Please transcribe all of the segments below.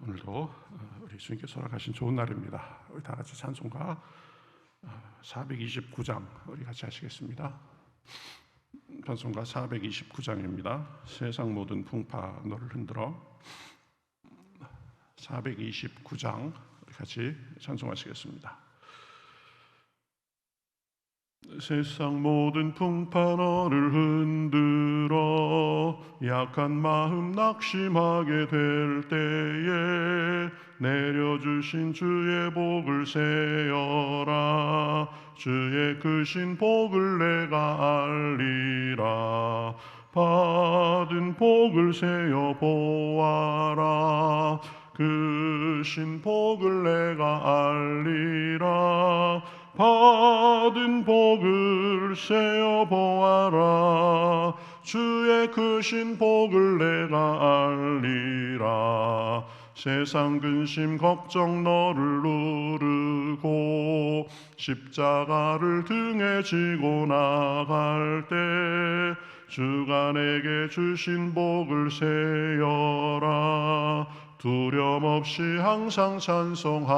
오늘도 우리 주님께서 허락하신 좋은 날입니다. 우리 다 같이 찬송가 429장 우리 같이 하시겠습니다. 찬송가 429장입니다. 세상 모든 풍파 너를 흔들어. 429장 우리 같이 찬송하시겠습니다. 세상 모든 풍파 너를 흔들어 약한 마음 낙심하게 될 때에 내려주신 주의 복을 세어라. 주의 크신 복을 내가 알리라. 받은 복을 세어 보아라. 크신 복을 내가 알리라. 받은 복을 세어 보아라. 주의 크신 복을 내가 알리라. 세상 근심 걱정 너를 누르고 십자가를 등에 지고 나갈 때 주가 내게 주신 복을 세어라. 두려움 없이 항상 찬송하리라.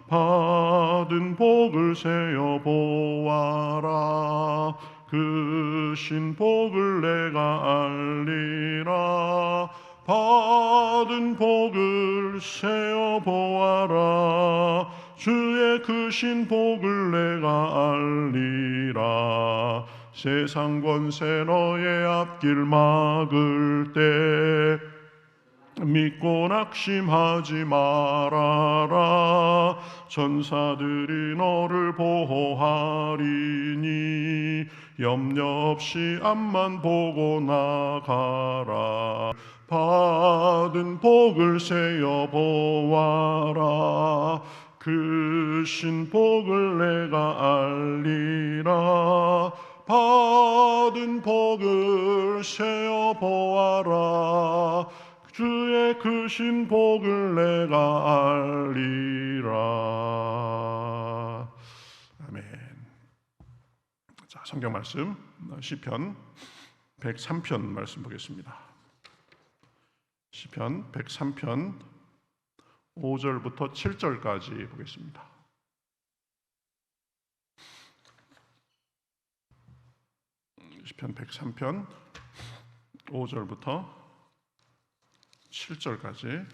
받은 복을 세어 보아라. 크신 복을 내가 알리라. 받은 복을 세어 보아라. 주의 크신 복을 내가 알리라. 세상 권세 너의 앞길 막을 때 믿고 낙심하지 말아라. 천사들이 너를 보호하리니 염려 없이 앞만 보고 나가라. 받은 복을 세어 보아라. 크신 복을 내가 알리라. 받은 복을 세어 보아라. 주의 크신 복을 내가 알리라. 아멘. 자, 성경 말씀 시편 103편 말씀 보겠습니다. 시편 103편 5절부터 7절까지 보겠습니다. 시편 103편 5절부터 7절까지.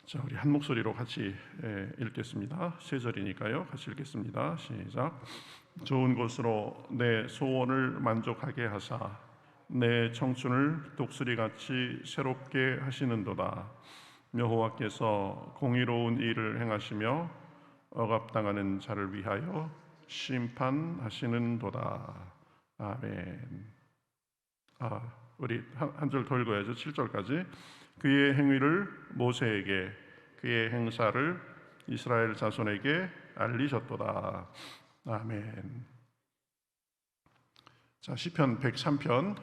자, 우리 한 목소리로 같이 읽겠습니다. 세 절이니까요. 같이 읽겠습니다. 시작. 좋은 곳으로 내 소원을 만족하게 하사 내 청춘을 독수리같이 새롭게 하시는도다. 여호와께서 공의로운 일을 행하시며 억압당하는 자를 위하여 심판하시는도다. 아멘. 우리 한 절 더 읽어야죠. 7절까지. 그의 행위를 모세에게 그의 행사를 이스라엘 자손에게 알리셨도다. 아멘. 자, 시편 103편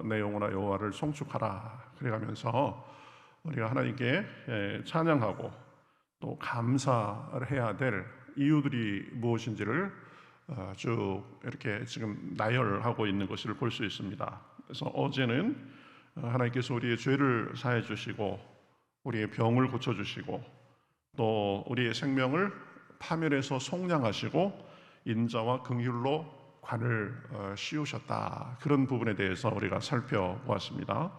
내 영혼아 여호와를 송축하라. 그래가면서 우리가 하나님께 찬양하고 또 감사를 해야 될 이유들이 무엇인지를 쭉 이렇게 지금 나열하고 있는 것을 볼 수 있습니다. 그래서 어제는 하나님께서 우리의 죄를 사해 주시고 우리의 병을 고쳐 주시고 또 우리의 생명을 파멸해서 속량하시고 인자와 긍휼로 관을 씌우셨다. 그런 부분에 대해서 우리가 살펴보았습니다.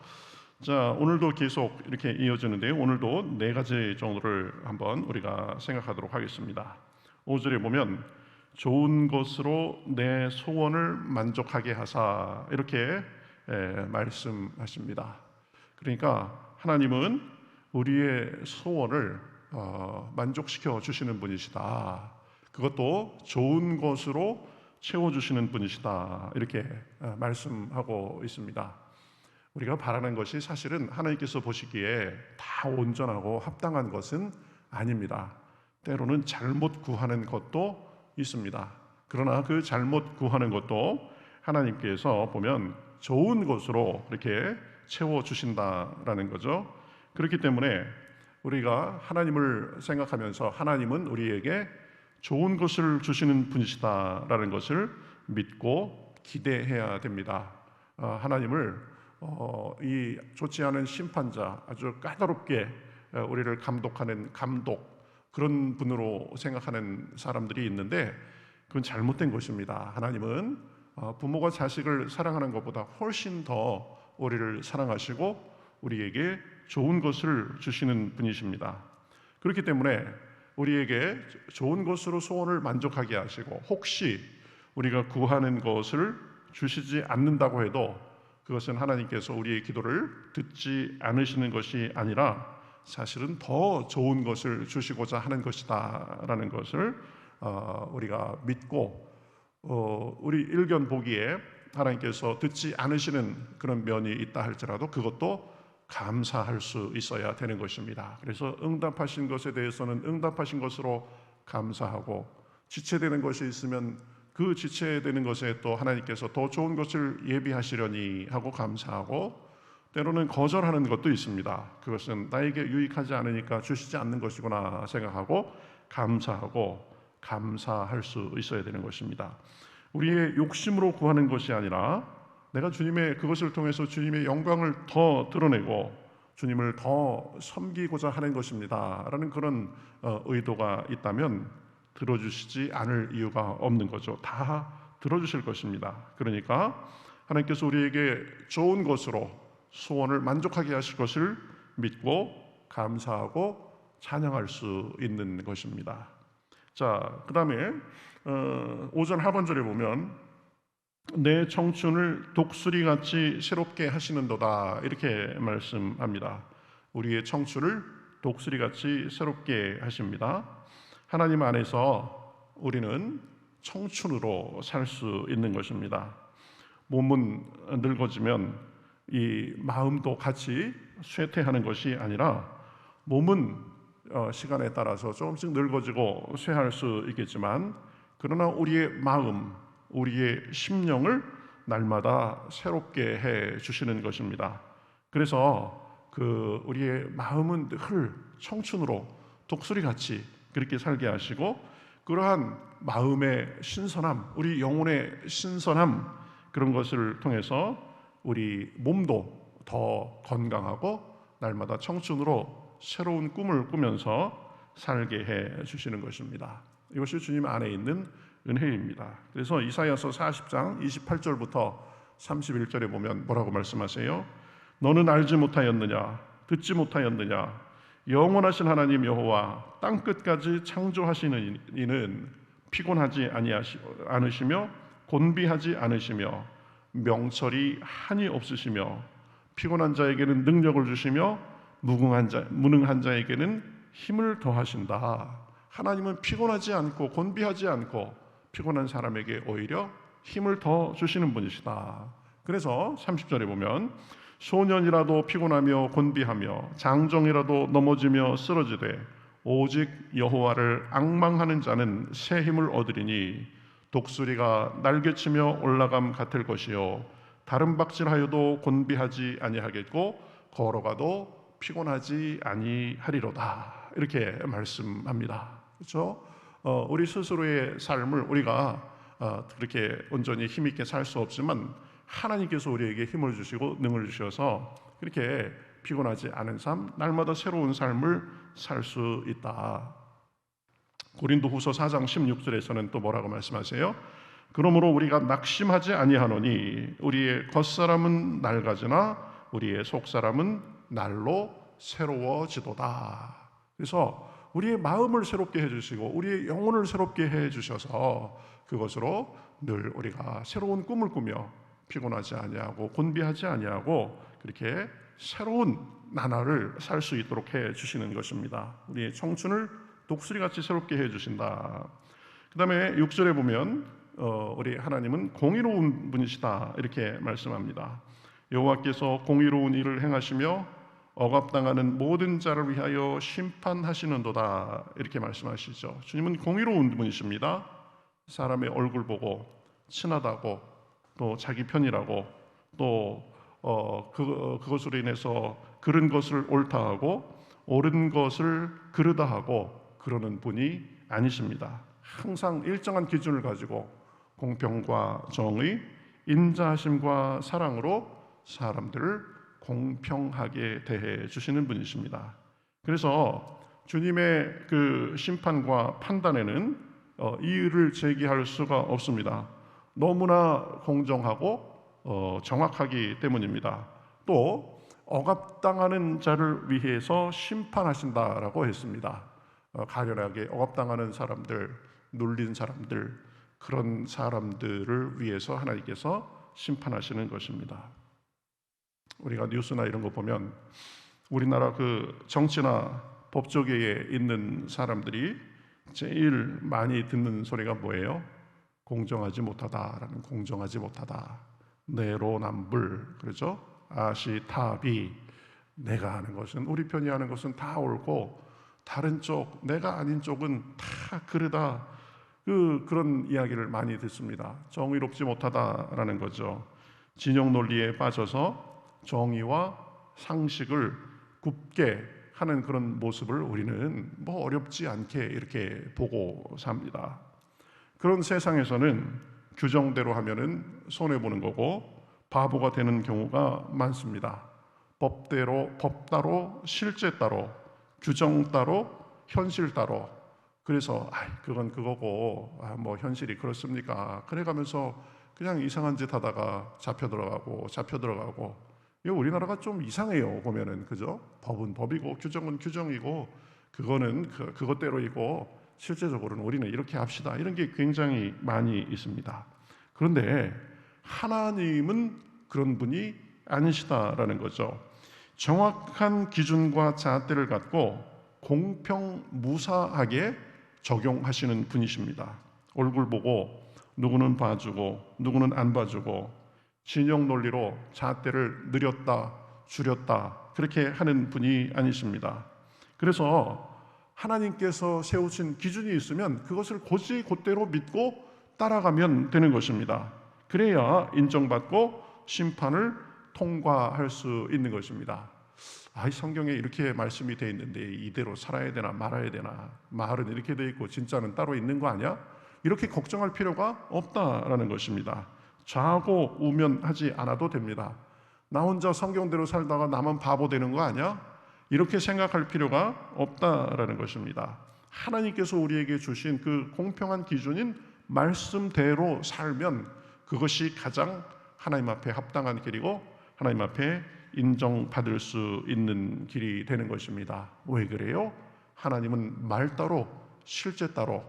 자, 오늘도 계속 이렇게 이어지는데요. 오늘도 네 가지 정도를 한번 우리가 생각하도록 하겠습니다. 5절에 보면 좋은 것으로 내 소원을 만족하게 하사 이렇게 말씀하십니다. 그러니까 하나님은 우리의 소원을 만족시켜 주시는 분이시다. 그것도 좋은 것으로 채워주시는 분이시다. 이렇게 말씀하고 있습니다. 우리가 바라는 것이 사실은 하나님께서 보시기에 다 온전하고 합당한 것은 아닙니다. 때로는 잘못 구하는 것도 있습니다. 그러나 그 잘못 구하는 것도 하나님께서 보면 좋은 것으로 이렇게 채워주신다라는 거죠. 그렇기 때문에 우리가 하나님을 생각하면서 하나님은 우리에게 좋은 것을 주시는 분이시다라는 것을 믿고 기대해야 됩니다. 하나님을 이 좋지 않은 심판자, 아주 까다롭게 우리를 감독하는 감독, 그런 분으로 생각하는 사람들이 있는데 그건 잘못된 것입니다. 하나님은 부모가 자식을 사랑하는 것보다 훨씬 더 우리를 사랑하시고 우리에게 좋은 것을 주시는 분이십니다. 그렇기 때문에 우리에게 좋은 것으로 소원을 만족하게 하시고, 혹시 우리가 구하는 것을 주시지 않는다고 해도 그것은 하나님께서 우리의 기도를 듣지 않으시는 것이 아니라 사실은 더 좋은 것을 주시고자 하는 것이다 라는 것을 우리가 믿고, 우리 일견 보기에 하나님께서 듣지 않으시는 그런 면이 있다 할지라도 그것도 감사할 수 있어야 되는 것입니다. 그래서 응답하신 것에 대해서는 응답하신 것으로 감사하고, 지체되는 것이 있으면 그 지체되는 것에 또 하나님께서 더 좋은 것을 예비하시려니 하고 감사하고, 때로는 거절하는 것도 있습니다. 그것은 나에게 유익하지 않으니까 주시지 않는 것이구나 생각하고 감사하고 감사할 수 있어야 되는 것입니다. 우리의 욕심으로 구하는 것이 아니라 내가 주님의 그것을 통해서 주님의 영광을 더 드러내고 주님을 더 섬기고자 하는 것입니다 라는 그런 의도가 있다면 들어주시지 않을 이유가 없는 거죠. 다 들어주실 것입니다. 그러니까 하나님께서 우리에게 좋은 것으로 소원을 만족하게 하실 것을 믿고 감사하고 찬양할 수 있는 것입니다. 자, 그 다음에 5절 하반절에 보면 내 청춘을 독수리같이 새롭게 하시는도다 이렇게 말씀합니다. 우리의 청춘을 독수리같이 새롭게 하십니다. 하나님 안에서 우리는 청춘으로 살 수 있는 것입니다. 몸은 늙어지면 이 마음도 같이 쇠퇴하는 것이 아니라, 몸은 시간에 따라서 조금씩 늙어지고 쇠할 수 있겠지만 그러나 우리의 마음, 우리의 심령을 날마다 새롭게 해 주시는 것입니다. 그래서 우리의 마음은 늘 청춘으로 독수리같이 그렇게 살게 하시고, 그러한 마음의 신선함, 우리 영혼의 신선함, 그런 것을 통해서 우리 몸도 더 건강하고 날마다 청춘으로 새로운 꿈을 꾸면서 살게 해 주시는 것입니다. 이것이 주님 안에 있는 은혜입니다. 그래서 이사야서 40장 28절부터 31절에 보면 뭐라고 말씀하세요? 너는 알지 못하였느냐? 듣지 못하였느냐? 영원하신 하나님 여호와 땅 끝까지 창조하시는 이는 피곤하지 않으시며 곤비하지 않으시며 명철이 한이 없으시며 피곤한 자에게는 능력을 주시며 무능한 자에게는 힘을 더하신다. 하나님은 피곤하지 않고 곤비하지 않고 피곤한 사람에게 오히려 힘을 더 주시는 분이시다. 그래서 30절에 보면 소년이라도 피곤하며 곤비하며 장정이라도 넘어지며 쓰러지되 오직 여호와를 앙망하는 자는 새 힘을 얻으리니 독수리가 날개치며 올라감 같을 것이요 다른 박질하여도 곤비하지 아니하겠고 걸어가도 피곤하지 아니하리로다. 이렇게 말씀합니다. 그렇죠? 우리 스스로의 삶을 우리가 그렇게 온전히 힘있게 살 수 없지만 하나님께서 우리에게 힘을 주시고 능을 주셔서 그렇게 피곤하지 않은 삶, 날마다 새로운 삶을 살 수 있다. 고린도후서 4장 16절에서는 또 뭐라고 말씀하세요? 그러므로 우리가 낙심하지 아니하노니 우리의 겉사람은 낡아지나 우리의 속사람은 날로 새로워지도다. 그래서 우리의 마음을 새롭게 해주시고 우리의 영혼을 새롭게 해주셔서 그것으로 늘 우리가 새로운 꿈을 꾸며 피곤하지 아니하고 곤비하지 아니하고 그렇게 새로운 나날을 살 수 있도록 해주시는 것입니다. 우리의 청춘을 독수리같이 새롭게 해주신다. 그 다음에 6절에 보면 우리 하나님은 공의로운 분이시다 이렇게 말씀합니다. 여호와께서 공의로운 일을 행하시며 억압당하는 모든 자를 위하여 심판하시는도다 이렇게 말씀하시죠. 주님은 공의로운 분이십니다. 사람의 얼굴 보고 친하다고 또 자기 편이라고 또 그것으로 인해서 그른 것을 옳다 하고 옳은 것을 그르다 하고 그러는 분이 아니십니다. 항상 일정한 기준을 가지고 공평과 정의, 인자하심과 사랑으로 사람들을 공평하게 대해 주시는 분이십니다. 그래서 주님의 그 심판과 판단에는 이의를 제기할 수가 없습니다. 너무나 공정하고 정확하기 때문입니다. 또 억압당하는 자를 위해서 심판하신다라고 했습니다. 가련하게 억압당하는 사람들, 눌린 사람들, 그런 사람들을 위해서 하나님께서 심판하시는 것입니다. 우리가 뉴스나 이런 거 보면 우리나라 그 정치나 법조계에 있는 사람들이 제일 많이 듣는 소리가 뭐예요? 공정하지 못하다라는, 공정하지 못하다, 내로남불, 그렇죠? 아시타비, 내가 하는 것은, 우리 편이 하는 것은 다 옳고 다른 쪽, 내가 아닌 쪽은 다 그르다, 그런 이야기를 많이 듣습니다. 정의롭지 못하다라는 거죠. 진영 논리에 빠져서 정의와 상식을 굽게 하는 그런 모습을 우리는 뭐 어렵지 않게 이렇게 보고 삽니다. 그런 세상에서는 규정대로 하면은 손해보는 거고 바보가 되는 경우가 많습니다. 법대로, 법 따로, 실제 따로, 규정 따로, 현실 따로. 그래서 그건 그거고 뭐 현실이 그렇습니까? 그래가면서 그냥 이상한 짓 하다가 잡혀 들어가고. 우리나라가 좀 이상해요. 보면은, 그죠? 법은 법이고 규정은 규정이고 그거는 그것대로이고 실제적으로는 우리는 이렇게 합시다, 이런 게 굉장히 많이 있습니다. 그런데 하나님은 그런 분이 아니시다라는 거죠. 정확한 기준과 잣대를 갖고 공평무사하게 적용하시는 분이십니다. 얼굴 보고 누구는 봐주고 누구는 안 봐주고 진영 논리로 잣대를 늘렸다 줄였다 그렇게 하는 분이 아니십니다. 그래서 하나님께서 세우신 기준이 있으면 그것을 곧대로 믿고 따라가면 되는 것입니다. 그래야 인정받고 심판을 통과할 수 있는 것입니다. 성경에 이렇게 말씀이 되어 있는데 이대로 살아야 되나 말아야 되나, 말은 이렇게 되어 있고 진짜는 따로 있는 거 아니야? 이렇게 걱정할 필요가 없다라는 것입니다. 좌고 우면하지 않아도 됩니다. 나 혼자 성경대로 살다가 나만 바보 되는 거 아니야? 이렇게 생각할 필요가 없다라는 것입니다. 하나님께서 우리에게 주신 그 공평한 기준인 말씀대로 살면 그것이 가장 하나님 앞에 합당한 길이고 하나님 앞에 인정받을 수 있는 길이 되는 것입니다. 왜 그래요? 하나님은 말 따로, 실제 따로,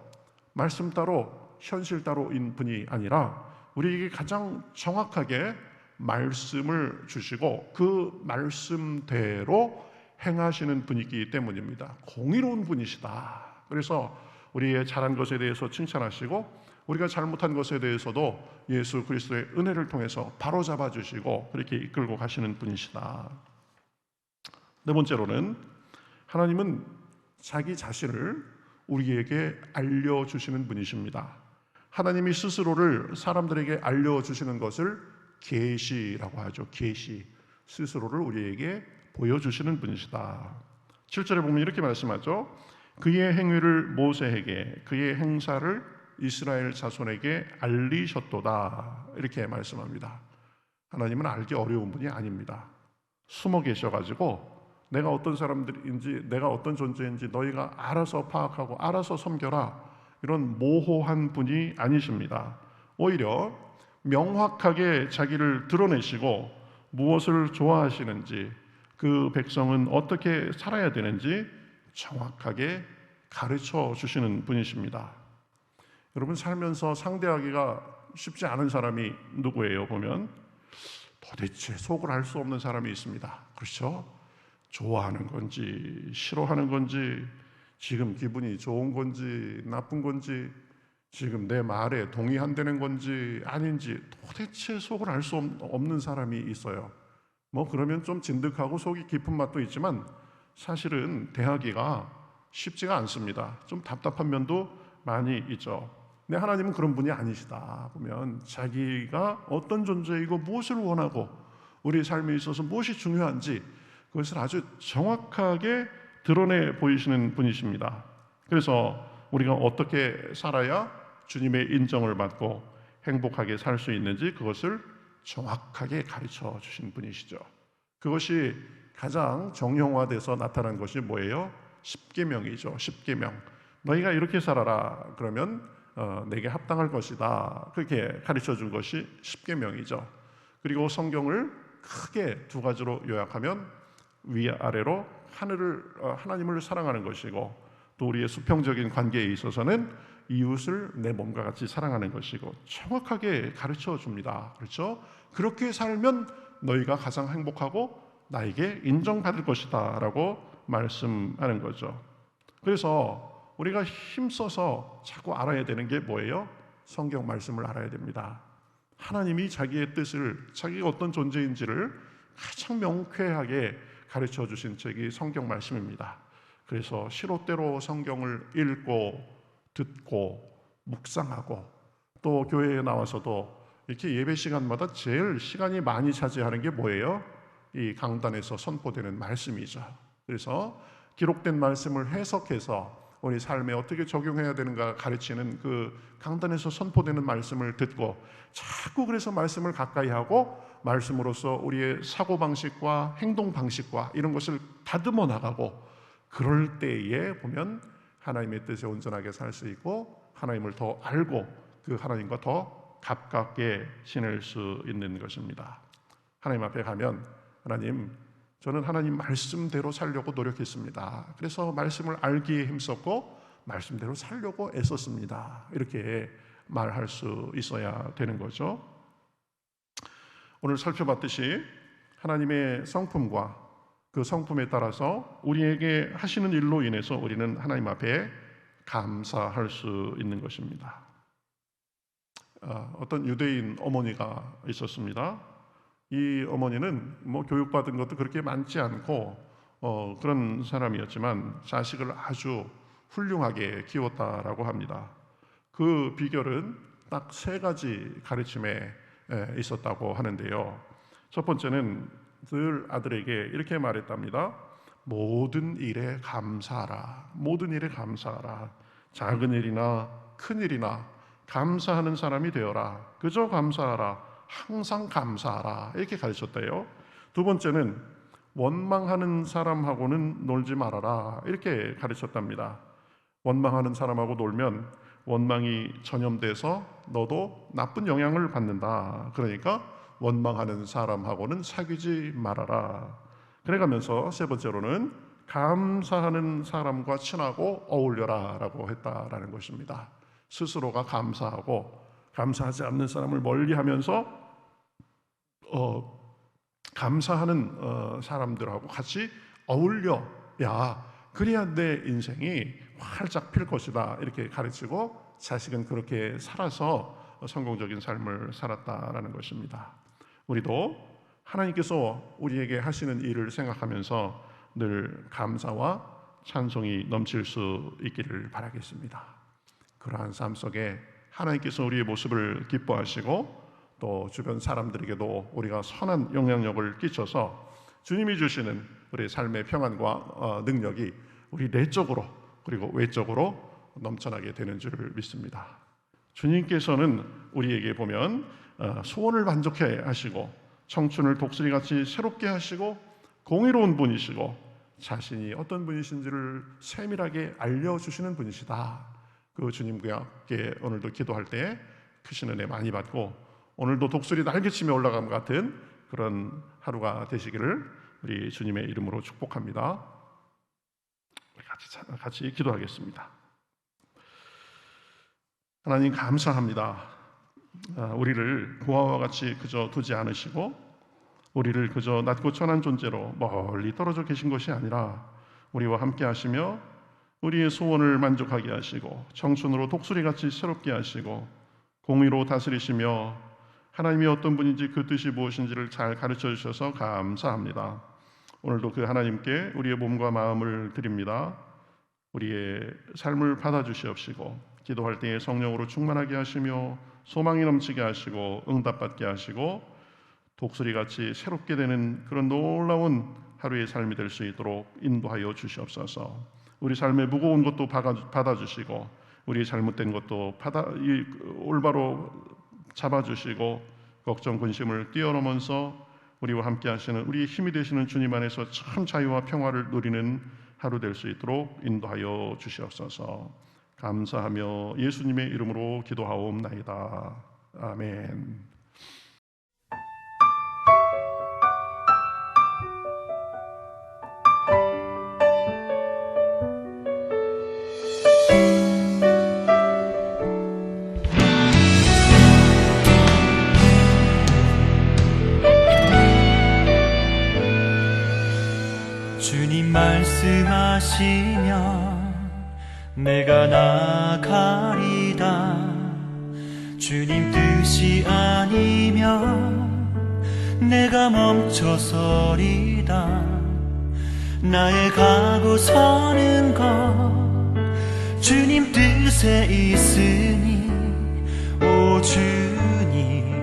말씀 따로, 현실 따로인 분이 아니라 우리에게 가장 정확하게 말씀을 주시고 그 말씀대로 행하시는 분이기 때문입니다. 공의로운 분이시다. 그래서 우리의 잘한 것에 대해서 칭찬하시고 우리가 잘못한 것에 대해서도 예수 그리스도의 은혜를 통해서 바로잡아 주시고 그렇게 이끌고 가시는 분이시다. 네 번째로는 하나님은 자기 자신을 우리에게 알려주시는 분이십니다. 하나님이 스스로를 사람들에게 알려주시는 것을 계시라고 하죠. 계시, 스스로를 우리에게 보여주시는 분이시다. 7절에 보면 이렇게 말씀하죠. 그의 행위를 모세에게, 그의 행사를 이스라엘 자손에게 알리셨도다, 이렇게 말씀합니다. 하나님은 알기 어려운 분이 아닙니다. 숨어 계셔가지고 내가 어떤 사람들인지, 내가 어떤 존재인지 너희가 알아서 파악하고 알아서 섬겨라, 이런 모호한 분이 아니십니다. 오히려 명확하게 자기를 드러내시고 무엇을 좋아하시는지, 그 백성은 어떻게 살아야 되는지 정확하게 가르쳐 주시는 분이십니다. 여러분, 살면서 상대하기가 쉽지 않은 사람이 누구예요? 보면 도대체 속을 알 수 없는 사람이 있습니다. 그렇죠? 좋아하는 건지 싫어하는 건지, 지금 기분이 좋은 건지 나쁜 건지, 지금 내 말에 동의한다는 건지 아닌지 도대체 속을 알 수 없는 사람이 있어요. 뭐 그러면 좀 진득하고 속이 깊은 맛도 있지만 사실은 대하기가 쉽지가 않습니다. 좀 답답한 면도 많이 있죠. 근데 하나님은 그런 분이 아니시다. 보면 자기가 어떤 존재이고 무엇을 원하고 우리 삶에 있어서 무엇이 중요한지 그것을 아주 정확하게 드러내 보이시는 분이십니다. 그래서 우리가 어떻게 살아야 주님의 인정을 받고 행복하게 살 수 있는지 그것을 정확하게 가르쳐 주신 분이시죠. 그것이 가장 정형화돼서 나타난 것이 뭐예요? 십계명이죠. 십계명. 너희가 이렇게 살아라. 그러면 내게 합당할 것이다. 그렇게 가르쳐 준 것이 십계명이죠. 그리고 성경을 크게 두 가지로 요약하면 위아래로 하나님을 사랑하는 것이고, 또 우리의 수평적인 관계에 있어서는 이웃을 내 몸과 같이 사랑하는 것이고, 정확하게 가르쳐 줍니다. 그렇죠? 그렇게 살면 너희가 가장 행복하고 나에게 인정받을 것이다 라고 말씀하는 거죠. 그래서 우리가 힘써서 자꾸 알아야 되는 게 뭐예요? 성경 말씀을 알아야 됩니다. 하나님이 자기의 뜻을, 자기가 어떤 존재인지를 가장 명쾌하게 가르쳐 주신 책이 성경 말씀입니다. 그래서 시로때로 성경을 읽고 듣고 묵상하고, 또 교회에 나와서도 이렇게 예배 시간마다 제일 시간이 많이 차지하는 게 뭐예요? 이 강단에서 선포되는 말씀이죠. 그래서 기록된 말씀을 해석해서 우리 삶에 어떻게 적용해야 되는가 가르치는 그 강단에서 선포되는 말씀을 듣고, 자꾸 그래서 말씀을 가까이 하고 말씀으로써 우리의 사고방식과 행동방식과 이런 것을 다듬어 나가고, 그럴 때에 보면 하나님의 뜻에 온전하게 살 수 있고 하나님을 더 알고 그 하나님과 더 가깝게 지낼 수 있는 것입니다. 하나님 앞에 가면, 하나님, 저는 하나님 말씀대로 살려고 노력했습니다. 그래서 말씀을 알기에 힘썼고 말씀대로 살려고 애썼습니다. 이렇게 말할 수 있어야 되는 거죠. 오늘 살펴봤듯이 하나님의 성품과 그 성품에 따라서 우리에게 하시는 일로 인해서 우리는 하나님 앞에 감사할 수 있는 것입니다. 어떤 유대인 어머니가 있었습니다. 이 어머니는 교육받은 것도 그렇게 많지 않고 그런 사람이었지만 자식을 아주 훌륭하게 키웠다라고 합니다. 그 비결은 딱 세 가지 가르침에 있었다고 하는데요. 첫 번째는 늘 아들에게 이렇게 말했답니다. 모든 일에 감사하라. 모든 일에 감사하라. 작은 일이나 큰 일이나 감사하는 사람이 되어라. 그저 감사하라. 항상 감사하라. 이렇게 가르쳤대요. 두 번째는 원망하는 사람하고는 놀지 말아라. 이렇게 가르쳤답니다. 원망하는 사람하고 놀면 원망이 전염돼서 너도 나쁜 영향을 받는다. 그러니까 원망하는 사람하고는 사귀지 말아라. 그래가면서 세 번째로는 감사하는 사람과 친하고 어울려라 라고 했다라는 것입니다. 스스로가 감사하고 감사하지 않는 사람을 멀리하면서 감사하는 사람들하고 같이 어울려야, 그래야 내 인생이 활짝 필 것이다 이렇게 가르치고, 자식은 그렇게 살아서 성공적인 삶을 살았다라는 것입니다. 우리도 하나님께서 우리에게 하시는 일을 생각하면서 늘 감사와 찬송이 넘칠 수 있기를 바라겠습니다. 그러한 삶 속에 하나님께서 우리의 모습을 기뻐하시고 또 주변 사람들에게도 우리가 선한 영향력을 끼쳐서 주님이 주시는 우리의 삶의 평안과 능력이 우리 내적으로 그리고 외적으로 넘쳐나게 되는 줄 믿습니다. 주님께서는 우리에게 보면 소원을 만족해 하시고 청춘을 독수리같이 새롭게 하시고 공의로운 분이시고 자신이 어떤 분이신지를 세밀하게 알려주시는 분이시다. 그 주님과 함께 오늘도 기도할 때 크신 은혜 많이 받고 오늘도 독수리 날개치며 올라감 같은 그런 하루가 되시기를 우리 주님의 이름으로 축복합니다. 우리 같이 기도하겠습니다. 하나님 감사합니다. 우리를 고아와 같이 그저 두지 않으시고 우리를 그저 낮고 천한 존재로 멀리 떨어져 계신 것이 아니라 우리와 함께 하시며 우리의 소원을 만족하게 하시고 청춘으로 독수리같이 새롭게 하시고 공의로 다스리시며 하나님이 어떤 분인지 그 뜻이 무엇인지를 잘 가르쳐 주셔서 감사합니다. 오늘도 그 하나님께 우리의 몸과 마음을 드립니다. 우리의 삶을 받아주시옵시고 기도할 때에 성령으로 충만하게 하시며 소망이 넘치게 하시고 응답받게 하시고 독수리같이 새롭게 되는 그런 놀라운 하루의 삶이 될 수 있도록 인도하여 주시옵소서. 우리 삶의 무거운 것도 받아주시고 우리 잘못된 것도 올바로 잡아주시고 걱정 근심을 뛰어넘어서 우리와 함께 하시는 우리의 힘이 되시는 주님 안에서 참 자유와 평화를 누리는 하루 될 수 있도록 인도하여 주시옵소서. 감사하며 예수님의 이름으로 기도하옵나이다. 아멘. 주님 말씀하시면 내가 나가리다. 주님 뜻이 아니면 내가 멈춰서리다. 나의 가고 서는 것 주님 뜻에 있으니 오 주님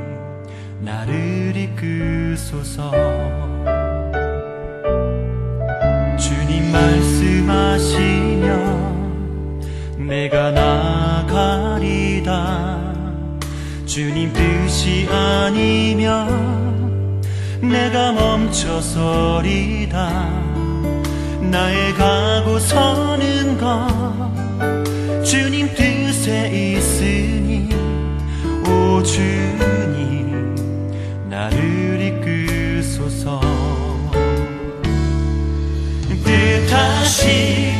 나를 이끄소서. 주님 말씀하시면 내가 나가리다. 주님 뜻이 아니면 내가 멈춰서리다. 나의 가고 서는 것 주님 뜻에 있으니 오 주님 나를 이끄소서. 뜻하시